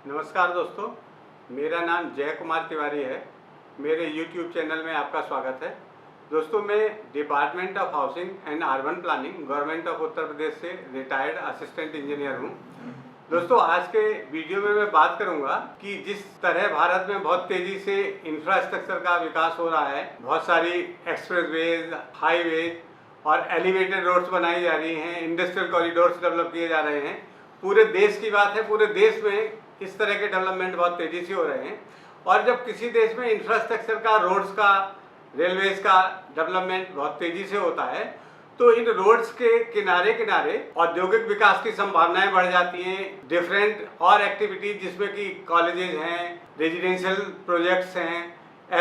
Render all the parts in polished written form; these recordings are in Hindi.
नमस्कार दोस्तों, मेरा नाम जय कुमार तिवारी है। मेरे YouTube चैनल में आपका स्वागत है। दोस्तों, मैं department of housing and urban planning government of Uttar Pradesh से रिटायर्ड असिस्टेंट इंजीनियर हूँ। दोस्तों, आज के वीडियो में मैं बात करूंगा कि जिस तरह भारत में बहुत तेजी से इंफ्रास्ट्रक्चर का विकास हो रहा है, बहुत सारी एक्सप्रेसवेज, हाईवेज और एलिवेटेड रोड्स बनाई जा रही हैं, इंडस्ट्रियल कॉरिडोर्स डेवलप किए जा रहे हैं। पूरे देश की बात है, पूरे देश में इस तरह के डेवलपमेंट बहुत तेजी से हो रहे हैं। और जब किसी देश में इंफ्रास्ट्रक्चर का, रोड्स का, रेलवेज का डेवलपमेंट बहुत तेजी से होता है तो इन रोड्स के किनारे किनारे औद्योगिक विकास की संभावनाएं बढ़ जाती हैं। डिफरेंट और एक्टिविटीज जिसमें कि कॉलेजेस हैं, रेजिडेंशियल प्रोजेक्ट्स हैं,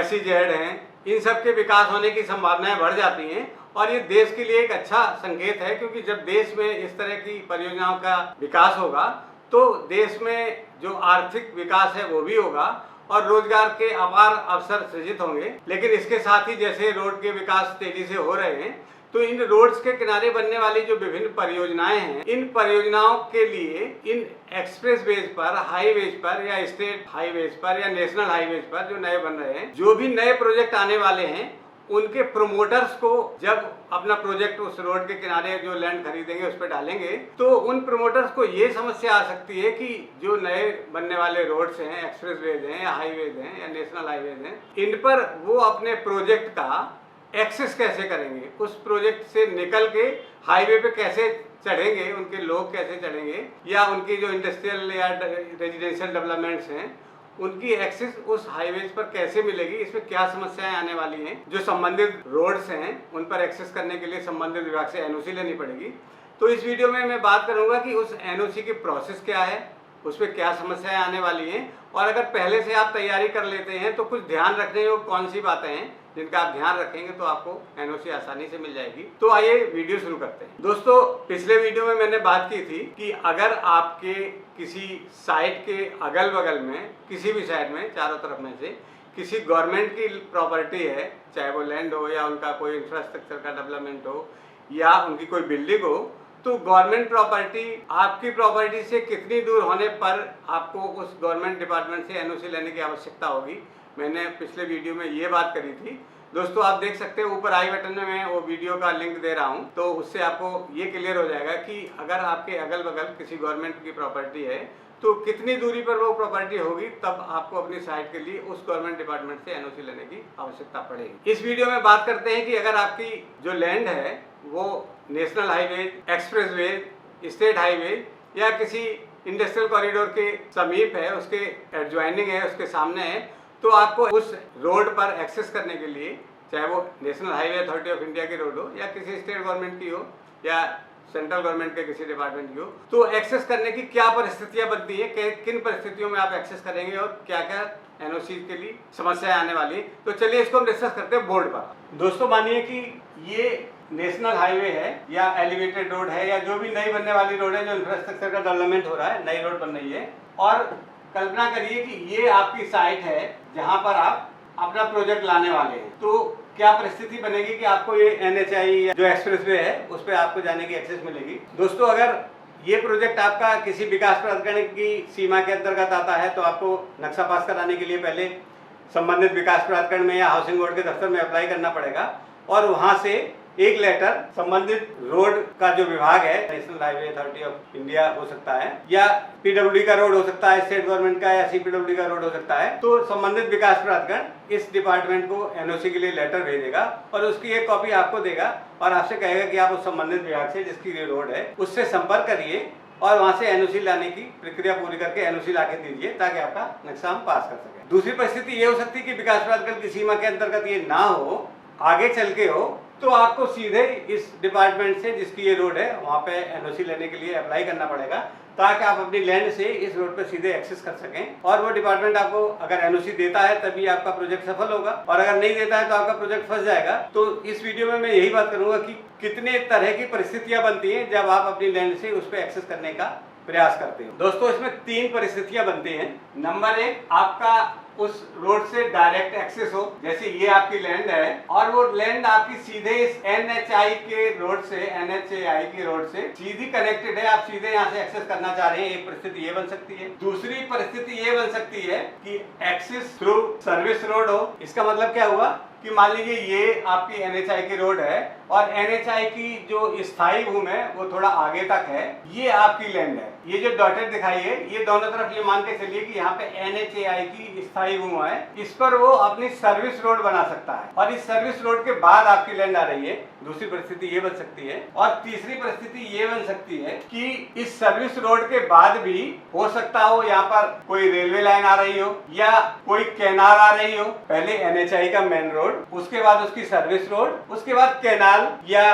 SEZ हैं, इन सब के विकास होने की संभावनाएं बढ़ जाती हैं। और ये देश के लिए एक अच्छा संकेत है, क्योंकि जब देश में इस तरह की परियोजनाओं का विकास होगा तो देश में जो आर्थिक विकास है वो भी होगा और रोजगार के अपार अवसर सृजित होंगे। लेकिन इसके साथ ही जैसे रोड के विकास तेजी से हो रहे हैं तो इन रोड्स के किनारे बनने वाली जो विभिन्न परियोजनाएं हैं, इन परियोजनाओं के लिए इन एक्सप्रेसवेज पर, हाईवेज पर या स्टेट हाईवेज पर या नेशनल हाईवेज पर जो नए बन रहे हैं, जो भी नए प्रोजेक्ट आने वाले हैं, उनके प्रोमोटर्स को जब अपना प्रोजेक्ट उस रोड के किनारे जो लैंड खरीदेंगे उस पर डालेंगे तो उन प्रोमोटर्स को ये समस्या आ सकती है कि जो नए बनने वाले रोड्स हैं, एक्सप्रेसवेज हैं या हाईवेज हैं या नेशनल हाईवेज हैं, इन पर वो अपने प्रोजेक्ट का एक्सेस कैसे करेंगे, उस प्रोजेक्ट से निकल के हाईवे पे कैसे चढ़ेंगे, उनके लोग कैसे चढ़ेंगे, या उनकी जो इंडस्ट्रियल या रेजिडेंशियल डेवलपमेंट्स हैं उनकी एक्सेस उस हाईवेज पर कैसे मिलेगी, इसमें क्या समस्याएं आने वाली हैं। जो संबंधित रोड्स हैं उन पर एक्सेस करने के लिए संबंधित विभाग से NOC लेनी पड़ेगी। तो इस वीडियो में मैं बात करूंगा कि उस NOC की प्रोसेस क्या है, उस पर क्या समस्याएं आने वाली हैं, और अगर पहले से आप तैयारी कर लेते हैं तो कुछ ध्यान रखने योग्य कौन सी बातें हैं जिनका आप ध्यान रखेंगे तो आपको NOC आसानी से मिल जाएगी। तो आइए वीडियो शुरू करते हैं। दोस्तों, पिछले वीडियो में मैंने बात की थी कि अगर आपके किसी साइट के अगल बगल में, किसी भी साइट में, चारों तरफ में से किसी गवर्नमेंट की प्रॉपर्टी है, चाहे वो लैंड हो या उनका कोई इंफ्रास्ट्रक्चर का डेवलपमेंट हो या उनकी कोई बिल्डिंग हो, तो गवर्नमेंट प्रॉपर्टी आपकी प्रॉपर्टी से कितनी दूर होने पर आपको उस गवर्नमेंट डिपार्टमेंट से NOC लेने की आवश्यकता होगी, मैंने पिछले वीडियो में ये बात करी थी। दोस्तों, आप देख सकते हैं ऊपर आई बटन में मैं वो वीडियो का लिंक दे रहा हूँ, तो उससे आपको ये क्लियर हो जाएगा कि अगर आपके अगल बगल किसी गवर्नमेंट की प्रॉपर्टी है तो कितनी दूरी पर वो प्रॉपर्टी होगी, तब आपको अपनी साइट के लिए उस गवर्नमेंट डिपार्टमेंट से NOC लेने की आवश्यकता पड़ेगी। इस वीडियो में बात करते हैं कि अगर आपकी जो लैंड है वो national highways, expressways, state highways या किसी इंडस्ट्रियल कॉरिडोर के समीप है, उसके एडजॉइनिंग है, उसके सामने है, तो आपको उस रोड पर एक्सेस करने के लिए, चाहे वो national highway authority of India की रोड हो या किसी स्टेट गवर्नमेंट की हो या सेंट्रल गवर्नमेंट के किसी डिपार्टमेंट की हो, तो एक्सेस करने की क्या परिस्थितियां बनती है, किन परिस्थितियों में आप एक्सेस करेंगे और क्या क्या NOC के लिए समस्याएं आने वाली है। तो चलिए इसको हम डिस्कस करते हैं बोर्ड पर। दोस्तों, मानिए कि ये नेशनल हाईवे है या एलिवेटेड रोड है या जो भी नई बनने वाली रोड है, जो इंफ्रास्ट्रक्चर का डेवलपमेंट हो रहा है, नई रोड बन रही है, और कल्पना करिए कि ये आपकी साइट है जहां पर आप अपना प्रोजेक्ट लाने वाले हैं। तो क्या परिस्थिति बनेगी कि आपको ये NHI या जो एक्सप्रेसवे है उस पर आपको जाने की एक्सेस मिलेगी। दोस्तों, अगर ये प्रोजेक्ट आपका किसी विकास प्राधिकरण की सीमा के अंतर्गत आता है तो आपको नक्शा पास कराने के लिए पहले संबंधित विकास प्राधिकरण में या हाउसिंग बोर्ड के दफ्तर में अप्लाई करना पड़ेगा, और वहां से एक लेटर संबंधित रोड का जो विभाग है, national highway authority of India हो सकता है या PWD का रोड हो सकता है, स्टेट गवर्नमेंट का या CPWD का रोड हो सकता है, तो संबंधित विकास प्राधिकरण इस डिपार्टमेंट को NOC के लिए लेटर भेजेगा और उसकी एक कॉपी आपको देगा और आपसे कहेगा कि आप उस संबंधित विभाग से जिसकी ये रोड है उससे संपर्क करिए और वहां से NOC लाने की प्रक्रिया पूरी करके NOC ला के दीजिए ताकि आपका नक्शा हम पास कर सकें। दूसरी परिस्थिति ये हो सकती है कि विकास प्राधिकरण की सीमा के अंतर्गत ये ना हो, आगे चल के हो, तो आपको सीधे इस डिपार्टमेंट से जिसकी ये रोड है वहाँ पे NOC लेने के लिए अप्लाई करना पड़ेगा ताकि आप अपनी लैंड से इस रोड पे सीधे एक्सेस कर सकें। और वो डिपार्टमेंट आपको अगर NOC देता है तभी आपका प्रोजेक्ट सफल होगा, और अगर नहीं देता है तो आपका प्रोजेक्ट फंस जाएगा। तो इस वीडियो में मैं यही बात करूंगा कि कितने तरह की परिस्थितियां बनती हैं जब आप अपनी लैंड से उस पर एक्सेस करने का प्रयास करते हो। दोस्तों, इसमें 3 परिस्थितियां बनती हैं। नंबर 1, आपका उस रोड से डायरेक्ट एक्सेस हो। जैसे ये आपकी लैंड है और वो लैंड आपकी सीधे इस NHI के रोड से, NHAI के रोड से सीधी कनेक्टेड है, आप सीधे यहाँ से एक्सेस करना चाह रहे हैं। एक परिस्थिति ये बन सकती है। दूसरी परिस्थिति ये बन सकती है कि एक्सेस थ्रू सर्विस रोड हो। इसका मतलब क्या हुआ कि मान लीजिए ये आपकी NHI की रोड है और NHI की जो स्थायी भूमि है वो थोड़ा आगे तक है, ये आपकी लैंड है। ये जो डॉटेड दिखाई है ये दोनों तरफ ये मान के चलिए कि यहाँ पे NHAI की स्थायी भूमि है, इस पर वो अपनी सर्विस रोड बना सकता है और इस सर्विस रोड के बाद आपकी लैंड आ रही है। दूसरी परिस्थिति ये बन सकती है। और तीसरी परिस्थिति ये बन सकती है कि इस सर्विस रोड के बाद भी हो सकता हो यहाँ पर कोई रेलवे लाइन आ रही हो या कोई कैनाल आ रही हो। पहले NHI का मेन रोड, उसके बाद उसकी सर्विस रोड, उसके बाद कैनाल या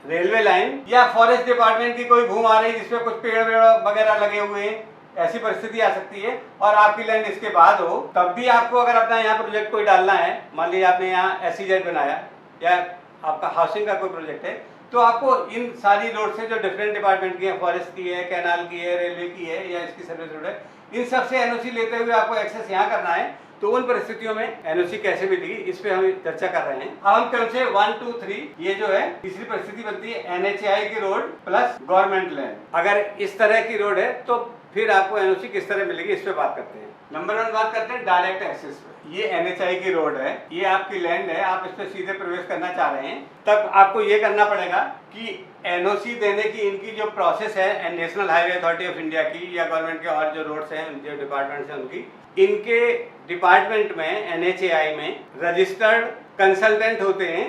रेलवे लाइन या फॉरेस्ट डिपार्टमेंट की कोई भूमि आ रही है जिसमें कुछ पेड़ वगैरह लगे हुए हैं। ऐसी परिस्थिति आ सकती है और आपकी लैंड इसके बाद हो, तब भी आपको अगर अपना यहाँ प्रोजेक्ट कोई डालना है, मान लीजिए आपने यहाँ SEZ बनाया या आपका हाउसिंग का कोई प्रोजेक्ट है, तो आपको इन सारी रोड से जो डिफरेंट डिपार्टमेंट की है, फॉरेस्ट की है, कैनाल की है, रेलवे की है या इसकी सर्विस रोड है, इन सब से NOC लेते हुए आपको एक्सेस यहाँ करना है। तो उन परिस्थितियों में NOC कैसे मिलेगी इस पे हम चर्चा कर रहे हैं। अब हम क्रम से 1 2 3 ये जो है तीसरी परिस्थिति बनती है NHI की रोड प्लस गवर्नमेंट लैंड। अगर इस तरह की रोड है तो फिर आपको NOC किस तरह मिलेगी इस पे बात करते हैं। नंबर 1 बात करते हैं डायरेक्ट एक्सेस पे। ये NHI की रोड है, ये आपकी लैंड है, आप इस पे सीधे प्रवेश करना चाह रहे हैं, तब आपको ये करना पड़ेगा कि NOC देने की इनकी जो प्रोसेस है national highway authority of India की या गवर्नमेंट के और जो रोड्स हैं, जो डिपार्टमेंट्स हैं उनकी, इनके डिपार्टमेंट में NHAI में रजिस्टर्ड कंसल्टेंट होते हैं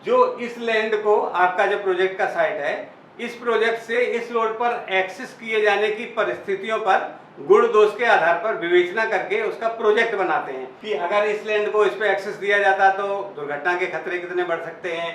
जो इस लैंड को, आपका जो प्रोजेक्ट का साइट है, इस प्रोजेक्ट से इस रोड पर एक्सेस किए जाने की परिस्थितियों पर गुण दोष के आधार पर विवेचना करके उसका प्रोजेक्ट बनाते हैं कि अगर इस लैंड को इस पे एक्सेस दिया जाता तो दुर्घटना के खतरे कितने बढ़ सकते हैं,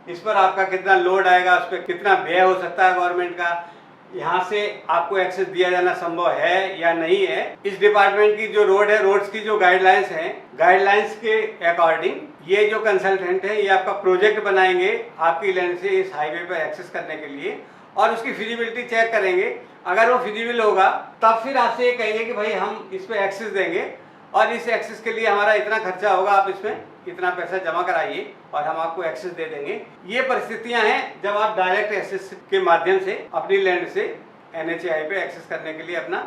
इस पर आपका कितना लोड आएगा, उस पर कितना व्यय हो सकता है गवर्नमेंट का, यहाँ से आपको एक्सेस दिया जाना संभव है या नहीं है। इस डिपार्टमेंट की जो रोड है, रोड्स की जो गाइडलाइंस हैं, गाइडलाइंस के अकॉर्डिंग ये जो कंसल्टेंट है ये आपका प्रोजेक्ट बनाएंगे आपकी लैंड से इस हाईवे पर एक्सेस करने के लिए और उसकी फिजिबिलिटी चेक करेंगे। अगर वो फिजिबल होगा तब फिर आपसे ये कहेंगे कि भाई हम इस पे एक्सेस देंगे और इस एक्सेस के लिए हमारा इतना खर्चा होगा, आप इसमें इतना पैसा जमा कराइए और हम आपको एक्सेस दे देंगे। ये परिस्थितियां हैं जब आप डायरेक्ट एक्सेस के माध्यम से अपनी लैंड से NHAI पे एक्सेस करने के लिए अपना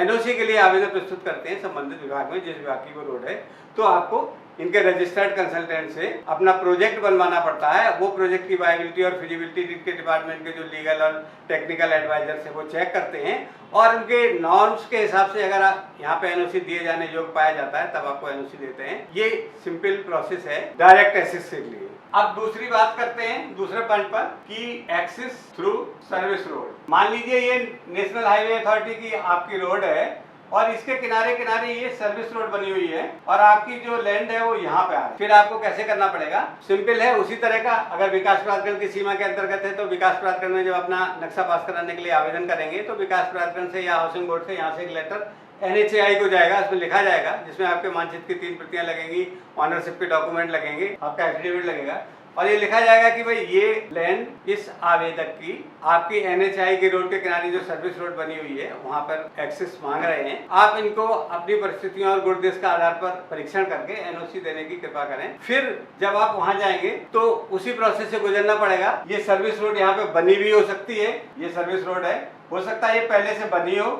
NOC के लिए आवेदन प्रस्तुत करते हैं संबंधित विभाग में, जिस विभाग की वो रोड है। तो आपको इनके रजिस्टर्ड कंसल्टेंट से अपना प्रोजेक्ट बनवाना पड़ता है। वो प्रोजेक्ट की वायबिलिटी और फिजिबिलिटी इनके डिपार्टमेंट के जो लीगल और टेक्निकल एडवाइजर्स है वो चेक करते हैं और उनके नॉर्म्स के हिसाब से अगर यहाँ पे NOC दिए जाने योग्य पाया जाता है तब आपको NOC देते हैं। ये सिंपल प्रोसेस है डायरेक्ट एक्सेस के लिए। अब दूसरी बात करते हैं दूसरे पॉइंट पर कि एक्सेस थ्रू सर्विस रोड। मान लीजिए ये नेशनल हाईवे अथॉरिटी की आपकी रोड है और इसके किनारे किनारे ये सर्विस रोड बनी हुई है और आपकी जो लैंड है वो यहाँ पे है। फिर आपको कैसे करना पड़ेगा? सिंपल है, उसी तरह का अगर विकास प्राधिकरण की सीमा के अंतर्गत है तो विकास प्राधिकरण में जब अपना नक्शा पास कराने के लिए आवेदन करेंगे तो विकास प्राधिकरण से या हाउसिंग बोर्ड से यहाँ से एक लेटर NHAI को जाएगा, उसमें लिखा जाएगा, जिसमें आपके मानचित्र की 3 प्रतियां लगेंगी, ऑनरशिप के डॉक्यूमेंट लगेंगे, आपका एफिडेविट लगेगा और ये लिखा जाएगा कि भाई ये लैंड इस आवेदक की आपकी NHAI के रोड के किनारे जो सर्विस रोड बनी हुई है वहां पर एक्सेस मांग रहे हैं। आप इनको अपनी परिस्थितियों और गुण देश का आधार पर परीक्षण करके NOC देने की कृपा करें। फिर जब आप वहां जाएंगे तो उसी प्रोसेस से गुजरना पड़ेगा। ये सर्विस रोड यहाँ पे बनी भी हो सकती है, ये सर्विस रोड है, हो सकता है ये पहले से बनी हो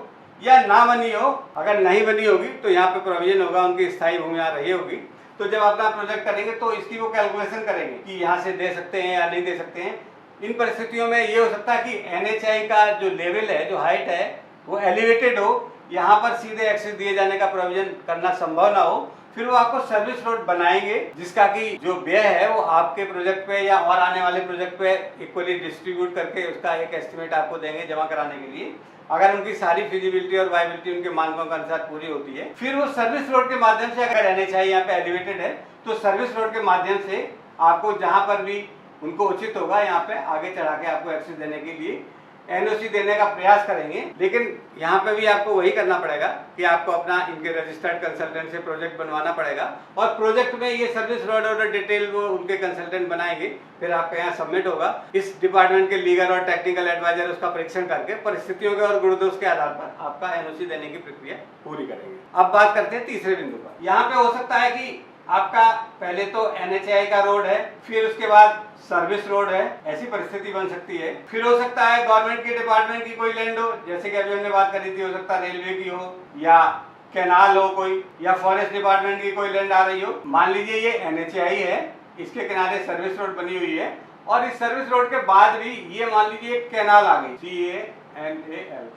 या ना बनी हो। अगर नहीं बनी होगी तो यहाँ पे प्रोविजन होगा, उनकी स्थायी भूमि यहाँ रही होगी। तो जब अपना प्रोजेक्ट करेंगे तो इसकी वो कैलकुलेशन करेंगे कि यहाँ से दे सकते हैं या नहीं दे सकते हैं। इन परिस्थितियों में ये हो सकता है कि NHAI का जो लेवल है, जो हाइट है, वो एलिवेटेड हो, यहाँ पर सीधे एक्सेस दिए जाने का प्रोविजन करना संभव ना हो। फिर वो आपको सर्विस रोड बनाएंगे जिसका कि जो व्यय है वो आपके प्रोजेक्ट पे या और आने वाले प्रोजेक्ट पे इक्वली डिस्ट्रीब्यूट करके उसका एक एस्टिमेट आपको देंगे जमा कराने के लिए। अगर उनकी सारी फिजिबिलिटी और वायबिलिटी उनके मानकों के अनुसार पूरी होती है, फिर वो सर्विस रोड के माध्यम से, अगर NHAI यहाँ पे एलिवेटेड है तो सर्विस रोड के माध्यम से आपको जहाँ पर भी उनको उचित होगा यहाँ पे आगे चढ़ा के आपको एक्सेस देने के लिए एनओसी देने का प्रयास करेंगे। लेकिन यहाँ पे भी आपको वही करना पड़ेगा कि आपको अपना इनके रजिस्टर्ड कंसल्टेंट से प्रोजेक्ट बनवाना पड़ेगा और प्रोजेक्ट में ये सर्विस रोड ऑर्डर डिटेल वो उनके कंसल्टेंट बनाएंगे, फिर आपके यहाँ सबमिट होगा। इस डिपार्टमेंट के लीगल और टेक्निकल एडवाइजर उसका परीक्षण करके परिस्थितियों के और गुणदोष के आधार पर आपका एनओसी देने की प्रक्रिया पूरी करेंगे। अब बात करते हैं तीसरे बिंदु पर। यहाँ पे हो सकता है कि आपका पहले तो एनएचएआई का रोड है, फिर उसके बाद सर्विस रोड है, ऐसी परिस्थिति बन सकती है। फिर हो सकता है गवर्नमेंट के डिपार्टमेंट की कोई लैंड हो, जैसे कि अभी हमने बात करी थी, हो सकता है रेलवे की हो या कैनाल हो कोई, या फॉरेस्ट डिपार्टमेंट की कोई लैंड आ रही हो। मान लीजिए ये एनएचएआई है, इसके किनारे सर्विस रोड बनी हुई है और इस सर्विस रोड के बाद भी ये मान लीजिए कैनाल आ गई, CANAL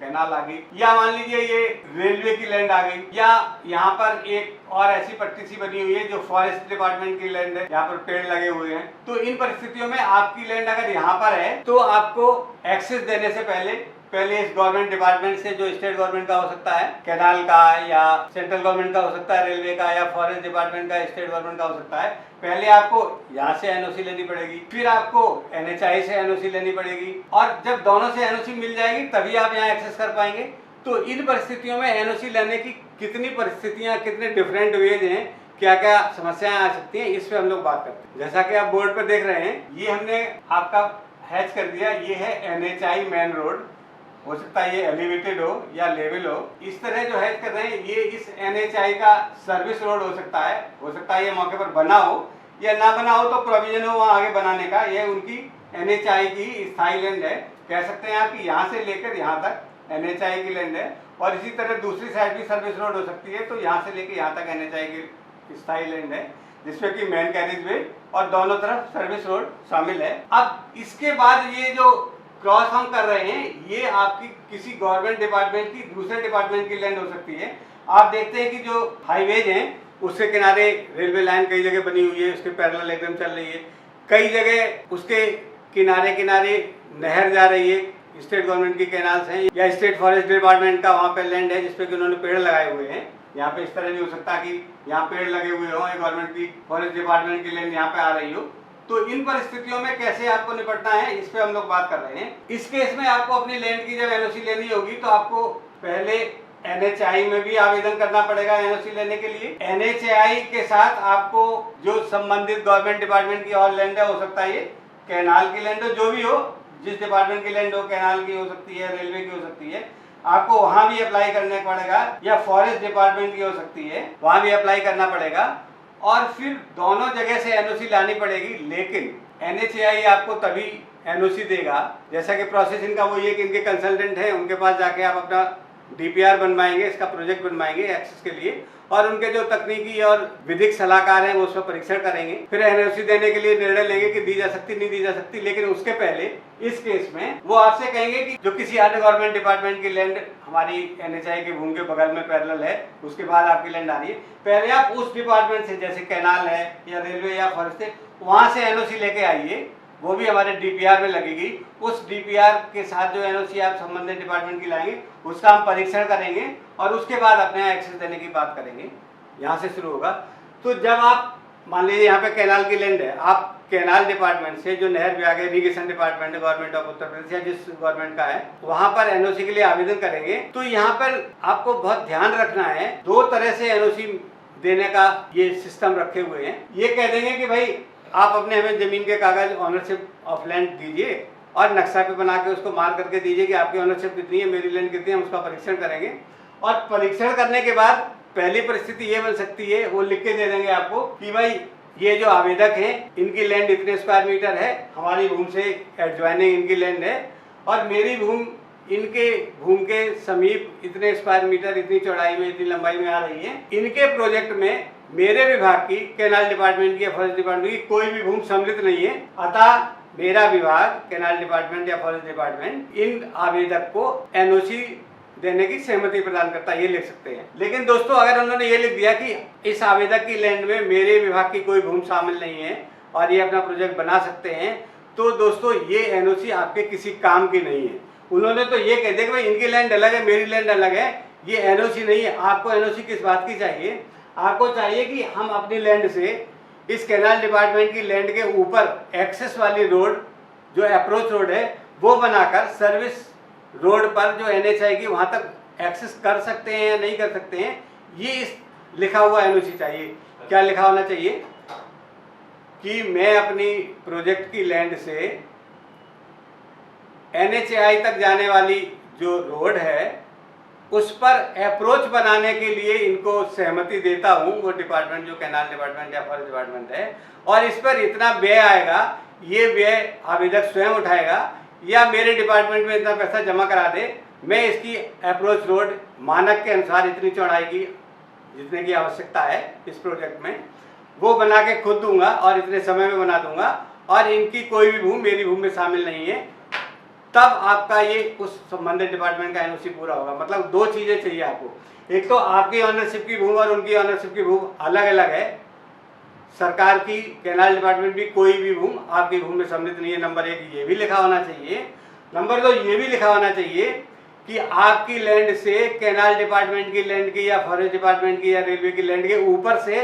कैनाल आ गई, या मान लीजिए ये रेलवे की लैंड आ गई, या यहाँ पर एक और ऐसी पट्टी सी बनी हुई है जो फॉरेस्ट डिपार्टमेंट की लैंड है, यहाँ पर पेड़ लगे हुए हैं। तो इन परिस्थितियों में आपकी लैंड अगर यहाँ पर है तो आपको एक्सेस देने से पहले इस गवर्नमेंट डिपार्टमेंट से, जो स्टेट गवर्नमेंट का हो सकता है, कैनाल का, या सेंट्रल गवर्नमेंट का हो सकता है, रेलवे का, या फॉरेस्ट डिपार्टमेंट का, स्टेट गवर्नमेंट का हो सकता है, पहले आपको यहाँ से एनओसी लेनी पड़ेगी, फिर आपको एनएचआई से एनओसी लेनी पड़ेगी, और जब दोनों से एनओसी मिल जाएगी तभी आप यहाँ एक्सेस कर पाएंगे। तो इन परिस्थितियों में एनओसी लेने की कितनी परिस्थितियाँ, कितने डिफरेंट वेज हैं, क्या क्या समस्याएं आ सकती हैं, इस पे हम लोग बात करते हैं। जैसा कि आप बोर्ड पर देख रहे हैं, ये हमने आपका हैच कर दिया, ये है एनएचआई मेन रोड। हो सकता है ये एलिवेटेड हो या लेवल हो, इस तरह जो हैच कर रहे हैं ये इस एनएचआई का सर्विस रोड हो सकता है ये मौके पर बना हो या ना बना हो, तो प्रोविजन हो वहाँ आगे बनाने का। ये उनकी एनएचआई की स्थायी लैंड है, कह सकते हैं आप कि यहाँ से लेकर यहाँ तक एनएचआई की लैंड है। और इसी तरह दूसरी साइड भी सर्विस रोड हो सकती है, तो यहाँ से लेकर यहाँ तक एनएचआई की स्थायी लैंड है, जिसमें कि मेन कैरिज वे और दोनों तरफ सर्विस रोड शामिल है। अब इसके बाद ये जो क्रॉस हम कर रहे हैं, ये आपकी किसी गवर्नमेंट डिपार्टमेंट की दूसरे डिपार्टमेंट की लैंड हो सकती है। आप देखते हैं कि जो हाईवेज हैं उसके किनारे रेलवे लाइन कई जगह बनी हुई है, उसके पैरेलल एकदम चल रही है, कई जगह उसके किनारे किनारे नहर जा रही है, स्टेट गवर्नमेंट की कैनाल्स हैं, या स्टेट फॉरेस्ट डिपार्टमेंट का वहाँ पे लैंड है जिसपे कि उन्होंने पेड़ लगाए हुए हैं। यहाँ पे इस तरह भी हो सकता है कि यहाँ पेड़ लगे हुए हो, गवर्नमेंट की फॉरेस्ट डिपार्टमेंट की लैंड यहाँ पे आ रही हो। तो इन परिस्थितियों में कैसे आपको निपटना है, इस पे हम लोग बात कर रहे हैं। इस केस में आपको अपनी लैंड की जब एनओसी लेनी होगी तो आपको पहले एनएचआई में भी आवेदन करना पड़ेगा एनओसी लेने के लिए। एनएचआई के साथ आपको जो संबंधित गवर्नमेंट डिपार्टमेंट की और लैंड है, हो सकता है ये कैनाल की लैंड हो, जो भी हो, जिस डिपार्टमेंट की लैंड हो, कैनाल की हो सकती है, रेलवे की हो सकती है, आपको वहां भी अप्लाई करना पड़ेगा, या फॉरेस्ट डिपार्टमेंट की हो सकती है, वहां भी अप्लाई करना पड़ेगा। और फिर दोनों जगह से एनओसी लानी पड़ेगी। लेकिन एनएचएआई आपको तभी एनओसी देगा, जैसा कि प्रोसेस इनका वो ये कि इनके कंसल्टेंट हैं, उनके पास जाके आप अपना डीपीआर बनवाएंगे, इसका प्रोजेक्ट बनवाएंगे एक्सेस के लिए, और उनके जो तकनीकी और विधिक सलाहकार हैं वो उस पर परीक्षण करेंगे, फिर एनओसी देने के लिए निर्णय लेंगे कि दी जा सकती नहीं दी जा सकती। लेकिन उसके पहले इस केस में वो आपसे कहेंगे कि जो किसी अन्य गवर्नमेंट डिपार्टमेंट की लैंड हमारी एनएचआई के भूमि के बगल में पैरेलल है, उसके बाद आपकी लैंड आ रही है, पहले आप उस डिपार्टमेंट से, जैसे कैनाल है या रेलवे या फॉरेस्ट है, वहां से एनओसी लेके आइए, वो भी हमारे डीपीआर में लगेगी। उस डीपीआर के साथ जो एनओसी आप संबंधित डिपार्टमेंट की लाएंगे उसका हम परीक्षण करेंगे और उसके बाद अपने एक्सेस देने की बात करेंगे। यहाँ से शुरू होगा। तो जब आप मान लीजिए यहाँ पे कैनाल की लैंड है, आप कैनाल डिपार्टमेंट से, जो नहर विभाग है, इरिगेशन डिपार्टमेंट है, गवर्नमेंट ऑफ उत्तर प्रदेश या जिस गवर्नमेंट का है, वहां पर एनओसी के लिए आवेदन करेंगे। तो यहाँ पर आपको बहुत ध्यान रखना है, दो तरह से एनओसी देने का ये सिस्टम रखे हुए हैं। ये कह देंगे कि भाई आप अपने हमें जमीन के कागज ऑनरशिप ऑफ लैंड दीजिए और नक्शा पे बना के उसको मार करके दीजिए कि आपकी ऑनरशिप कितनी है, मेरी लैंड कितनी है, हम उसका परीक्षण करेंगे। और परीक्षण करने के बाद पहली परिस्थिति ये बन सकती है, वो लिख के दे देंगे आपको कि भाई ये जो आवेदक हैं इनकी लैंड इतने स्क्वायर मीटर है, हमारी भूमि से एडजॉइनिंग इनकी लैंड है, और मेरी भूमि इनके भूमि के समीप इतने स्क्वायर मीटर, इतनी चौड़ाई में, इतनी लंबाई में आ रही है। इनके प्रोजेक्ट में मेरे विभाग की, कैनाल डिपार्टमेंट की या फॉरेस्ट डिपार्टमेंट की कोई भी भूमि सम्मिलित नहीं है, अतः मेरा विभाग, कैनाल डिपार्टमेंट या फॉरेस्ट डिपार्टमेंट, इन आवेदक को एनओसी देने की सहमति प्रदान करता है, ये लिख सकते हैं। लेकिन दोस्तों अगर उन्होंने ये लिख दिया कि इस आवेदक की लैंड में मेरे विभाग की कोई भूमि शामिल नहीं है और ये अपना प्रोजेक्ट बना सकते हैं, तो दोस्तों ये एनओसी आपके किसी काम की नहीं है। उन्होंने तो ये कह दिया कि भाई इनकी लैंड अलग है, मेरी लैंड अलग है, ये एनओसी नहीं है। आपको एनओसी किस बात की चाहिए? आपको चाहिए कि हम अपनी लैंड से इस कैनाल डिपार्टमेंट की लैंड के ऊपर एक्सेस वाली रोड, जो अप्रोच रोड है, वो बनाकर सर्विस रोड पर जो NH आएगी वहाँ तक एक्सेस कर सकते हैं या नहीं कर सकते हैं, ये इस लिखा हुआ NOC चाहिए। क्या लिखा होना चाहिए कि मैं अपनी प्रोजेक्ट की लैंड से NHAI तक जाने वाली जो रोड है उस पर अप्रोच बनाने के लिए इनको सहमति देता हूं, वो डिपार्टमेंट जो कैनाल डिपार्टमेंट या फॉरेस्ट डिपार्टमेंट है, और इस पर इतना व्यय आएगा, ये व्यय आवेदक स्वयं उठाएगा या मेरे डिपार्टमेंट में इतना पैसा जमा करा दे, मैं इसकी अप्रोच रोड मानक के अनुसार इतनी चौड़ाई की जितने की आवश्यकता है इस प्रोजेक्ट में वो बना के खुद दूंगा और इतने समय में बना दूंगा, और इनकी कोई भी भूमि मेरी भूमि में शामिल नहीं है, तब आपका ये उस संबंधित डिपार्टमेंट का NOC पूरा होगा। मतलब दो चीजें चाहिए आपको, एक तो आपकी ऑनरशिप की भूमि और उनकी ऑनरशिप की भूमि अलग अलग है। सरकार की कैनाल डिपार्टमेंट भी कोई भी भूमि आपकी भूमि में सम्मिलित नहीं है। नंबर 1 ये भी लिखा होना चाहिए। नंबर 2 ये भी लिखा होना चाहिए कि आपकी लैंड से कैनाल डिपार्टमेंट की लैंड की या फॉरेस्ट डिपार्टमेंट की या रेलवे की लैंड के ऊपर से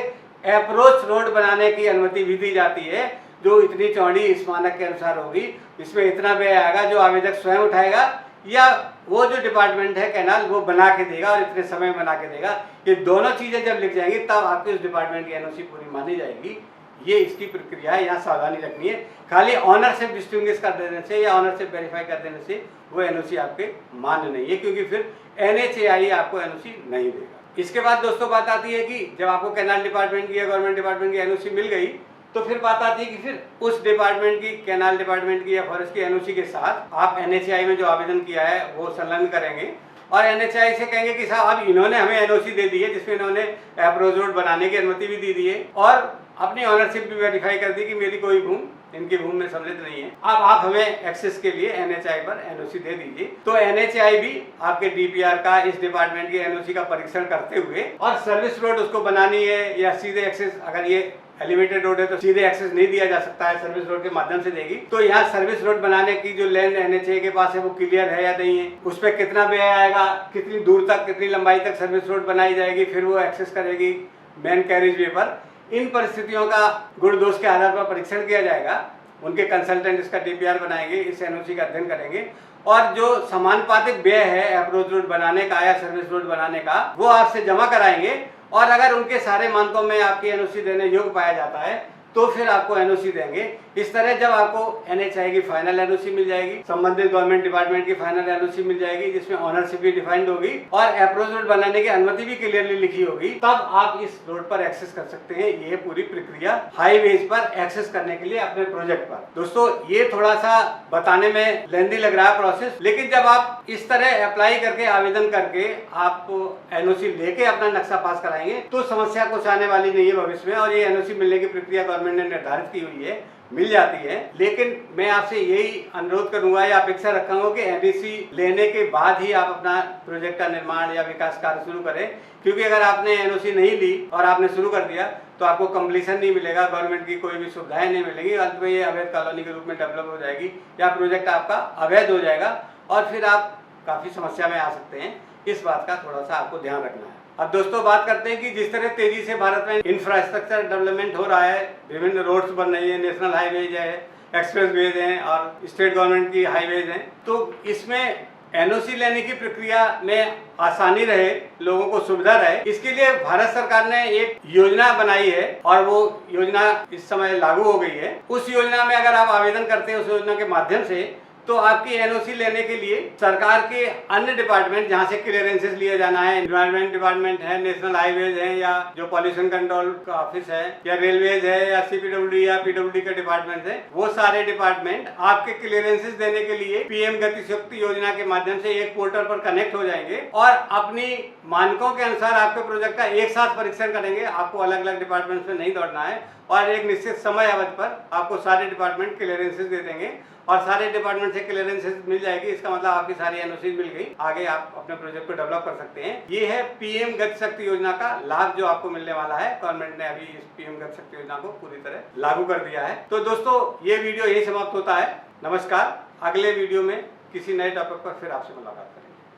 अप्रोच रोड बनाने की अनुमति भी दी जाती है, जो इतनी चौड़ी इस मानक के अनुसार होगी। इसमें इतना व्यय आएगा जो आवेदक स्वयं उठाएगा या वो जो डिपार्टमेंट है कैनाल वो बना के देगा और इतने समय में बना के देगा। ये दोनों चीजें जब लिख जाएंगी तब आपके उस डिपार्टमेंट की NOC पूरी मानी जाएगी। ये इसकी प्रक्रिया है, यहाँ सावधानी रखनी है। खाली ऑनरशिप डिस्टिंग्विश कर देने से या ऑनरशिप वेरीफाई कर देने से वो NOC आपके मान्य नहीं है, क्योंकि फिर NHAI आपको NOC नहीं देगा। इसके बाद दोस्तों बात आती है कि जब आपको कैनाल डिपार्टमेंट की या गवर्नमेंट डिपार्टमेंट की NOC मिल गई तो फिर बात आती है कि फिर उस डिपार्टमेंट की कैनाल डिपार्टमेंट की या फॉरेस्ट की NOC के साथ आप NHAI में जो आवेदन किया है वो संलग्न करेंगे और NHAI से कहेंगे कि साहब अब इन्होंने हमें NOC दे दी है जिसमें इन्होंने अप्रोच रोड बनाने की अनुमति भी दी है और अपनी ऑनरशिप भी वेरीफाई कर दी कि मेरी कोई भूमि इनकी भूमि में सम्मिलित नहीं है। अब आप हमें एक्सेस के लिए NHAI पर NOC दे दीजिए। तो NHAI भी आपके DPR का इस डिपार्टमेंट की NOC का परीक्षण करते हुए और सर्विस रोड उसको बनानी है या सीधे एक्सेस, अगर ये एलिवेटेड रोड है तो सीधे एक्सेस नहीं दिया जा सकता है, सर्विस रोड के माध्यम से देगी। तो यहाँ सर्विस रोड बनाने की जो लैंड NHAI के पास है वो क्लियर है या नहीं है, उस पर कितना व्यय आएगा, कितनी दूर तक कितनी लंबाई तक सर्विस रोड बनाई जाएगी, फिर वो एक्सेस करेगी मेन कैरिज वे पर। इन परिस्थितियों का गुण दोष के आधार पर परीक्षण किया जाएगा। उनके कंसल्टेंट इसका DPR बनाएंगे, इस NOC का अध्ययन करेंगे और जो समानुपातिक व्यय है अप्रोच रोड बनाने का या सर्विस रोड बनाने का वो आपसे जमा कराएंगे और अगर उनके सारे मानकों में आपकी NOC देने योग्य पाया जाता है तो फिर आपको NOC देंगे। इस तरह जब आपको NHAI की फाइनल NOC मिल जाएगी, संबंधित गवर्नमेंट डिपार्टमेंट की फाइनल NOC मिल जाएगी जिसमें ऑनरशिप भी डिफाइंड होगी और अप्रोच रोड बनाने की अनुमति भी क्लियरली लिखी होगी, तब आप इस रोड पर एक्सेस कर सकते हैं। ये पूरी प्रक्रिया हाईवेज पर एक्सेस करने के लिए अपने प्रोजेक्ट पर। दोस्तों ये थोड़ा सा बताने में लेंदी लग रहा है प्रोसेस, लेकिन जब आप इस तरह अप्लाई करके आवेदन करके आप NOC लेके अपना नक्शा पास कराएंगे तो समस्या कुछ आने वाली नहीं है भविष्य में। और ये NOC मिलने की प्रक्रिया गवर्नमेंट ने निर्धारित की हुई है, मिल जाती है। लेकिन मैं आपसे यही अनुरोध करूंगा या अपेक्षा रखूंगा कि NOC लेने के बाद ही आप अपना प्रोजेक्ट का निर्माण या विकास कार्य शुरू करें, क्योंकि अगर आपने NOC नहीं ली और आपने शुरू कर दिया तो आपको कंप्लीशन नहीं मिलेगा, गवर्नमेंट की कोई भी सुविधाएं नहीं मिलेंगी, अंत में ये अवैध कॉलोनी के रूप में डेवलप हो जाएगी या प्रोजेक्ट आपका अवैध हो जाएगा और फिर आप काफी समस्या में आ सकते हैं। इस बात का थोड़ा सा आपको ध्यान रखना है। अब दोस्तों बात करते हैं कि जिस तरह तेजी से भारत में इंफ्रास्ट्रक्चर डेवलपमेंट हो रहा है, विभिन्न रोड्स बन रही है, नेशनल हाईवेज है, एक्सप्रेसवेज हैं और स्टेट गवर्नमेंट की हाईवेज हैं, तो इसमें NOC लेने की प्रक्रिया में आसानी रहे, लोगों को सुविधा रहे, इसके लिए भारत सरकार ने एक योजना बनाई है और वो योजना इस समय लागू हो गई है। उस योजना में अगर आप आवेदन करते हैं उस योजना के माध्यम से तो आपकी NOC लेने के लिए सरकार के अन्य डिपार्टमेंट जहां से क्लियरेंसेस लिए जाना है, एनवायरमेंट डिपार्टमेंट है, नेशनल हाईवेज है या जो पॉल्यूशन कंट्रोल का ऑफिस है या रेलवेज है या CPWD या PWD के डिपार्टमेंट है, वो सारे डिपार्टमेंट आपके क्लियरेंसेस देने के लिए PM गति शक्ति योजना के माध्यम से एक पोर्टल पर कनेक्ट हो जाएंगे और अपनी मानकों के अनुसार आपके प्रोजेक्ट का एक साथ परीक्षण करेंगे। आपको अलग अलग डिपार्टमेंट में नहीं दौड़ना है और एक निश्चित समय अवधि पर आपको सारे डिपार्टमेंट क्लियरेंसेस दे देंगे और सारे डिपार्टमेंट से क्लियरेंसेस मिल जाएगी। इसका मतलब आपकी सारी NOC मिल गई, आगे आप अपने प्रोजेक्ट को डेवलप कर सकते हैं। ये है PM गति शक्ति योजना का लाभ जो आपको मिलने वाला है। गवर्नमेंट ने अभी इस PM गति शक्ति योजना को पूरी तरह लागू कर दिया है। तो दोस्तों ये वीडियो यही समाप्त होता है। नमस्कार, अगले वीडियो में किसी नए टॉपिक पर फिर आपसे मुलाकात करें।